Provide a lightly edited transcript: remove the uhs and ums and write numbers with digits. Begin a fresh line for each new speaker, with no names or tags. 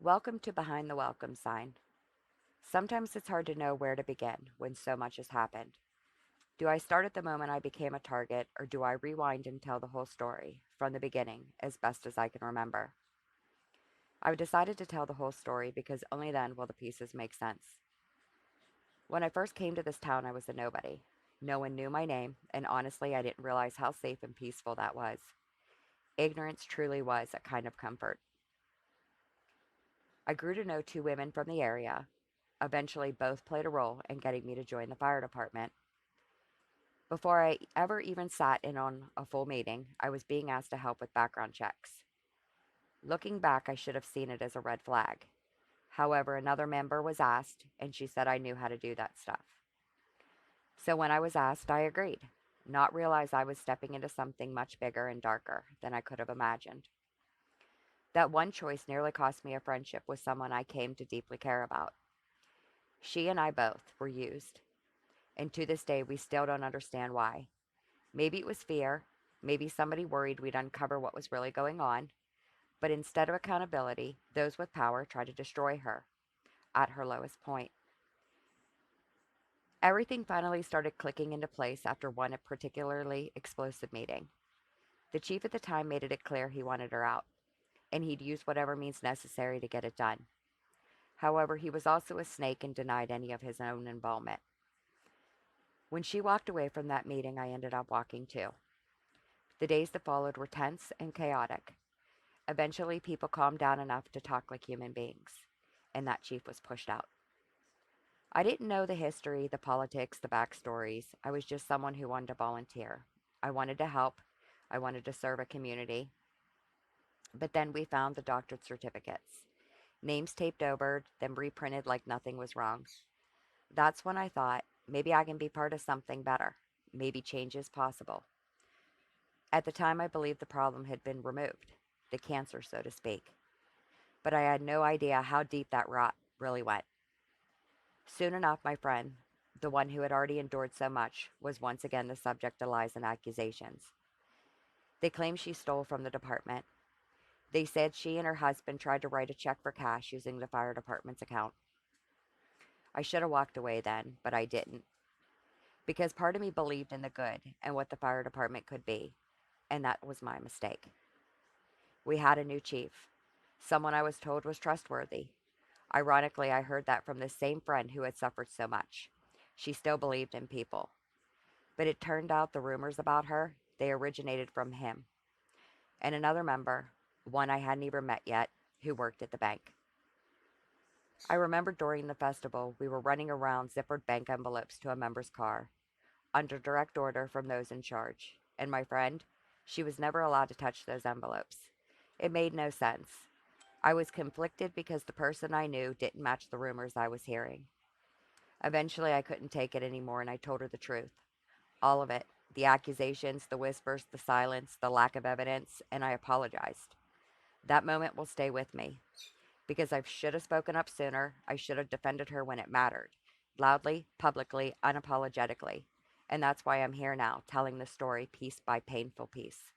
Welcome to Behind the Welcome Sign. Sometimes it's hard to know where to begin when so much has happened. Do I start at the moment I became a target, or do I rewind and tell the whole story from the beginning as best as I can remember? I've decided to tell the whole story because only then will the pieces make sense. When I first came to this town, I was a nobody. No one knew my name, and honestly, I didn't realize how safe and peaceful that was. Ignorance truly was a kind of comfort. I grew to know two women from the area. Eventually, both played a role in getting me to join the fire department. Before I ever even sat in on a full meeting, I was being asked to help with background checks. Looking back, I should have seen it as a red flag. However, another member was asked, and she said I knew how to do that stuff. So when I was asked, I agreed, not realize I was stepping into something much bigger and darker than I could have imagined. That one choice nearly cost me a friendship with someone I came to deeply care about. She and I both were used, and to this day, we still don't understand why. Maybe it was fear. Maybe somebody worried we'd uncover what was really going on. But instead of accountability, those with power tried to destroy her at her lowest point. Everything finally started clicking into place after one particularly explosive meeting. The chief at the time made it clear he wanted her out, and he'd use whatever means necessary to get it done. However, he was also a snake and denied any of his own involvement. When she walked away from that meeting, I ended up walking too. The days that followed were tense and chaotic. Eventually, people calmed down enough to talk like human beings, and that chief was pushed out. I didn't know the history, the politics, the backstories. I was just someone who wanted to volunteer. I wanted to help. I wanted to serve a community. But then we found the doctorate certificates, names taped over, then reprinted like nothing was wrong. That's when I thought, maybe I can be part of something better. Maybe change is possible. At the time, I believed the problem had been removed, the cancer, so to speak. But I had no idea how deep that rot really went. Soon enough, my friend, the one who had already endured so much, was once again the subject of lies and accusations. They claimed she stole from the department. They said she and her husband tried to write a check for cash using the fire department's account. I should have walked away then, but I didn't, because part of me believed in the good and what the fire department could be, and that was my mistake. We had a new chief, someone I was told was trustworthy. Ironically, I heard that from the same friend who had suffered so much. She still believed in people. But it turned out the rumors about her, they originated from him and another member, one I hadn't even met yet, who worked at the bank. I remember during the festival, we were running around zippered bank envelopes to a member's car, under direct order from those in charge. And my friend, she was never allowed to touch those envelopes. It made no sense. I was conflicted because the person I knew didn't match the rumors I was hearing. Eventually, I couldn't take it anymore and I told her the truth. All of it. The accusations, the whispers, the silence, the lack of evidence, and I apologized. That moment will stay with me because I should have spoken up sooner. I should have defended her when it mattered. Loudly, publicly, unapologetically. And that's why I'm here now, telling the story piece by painful piece.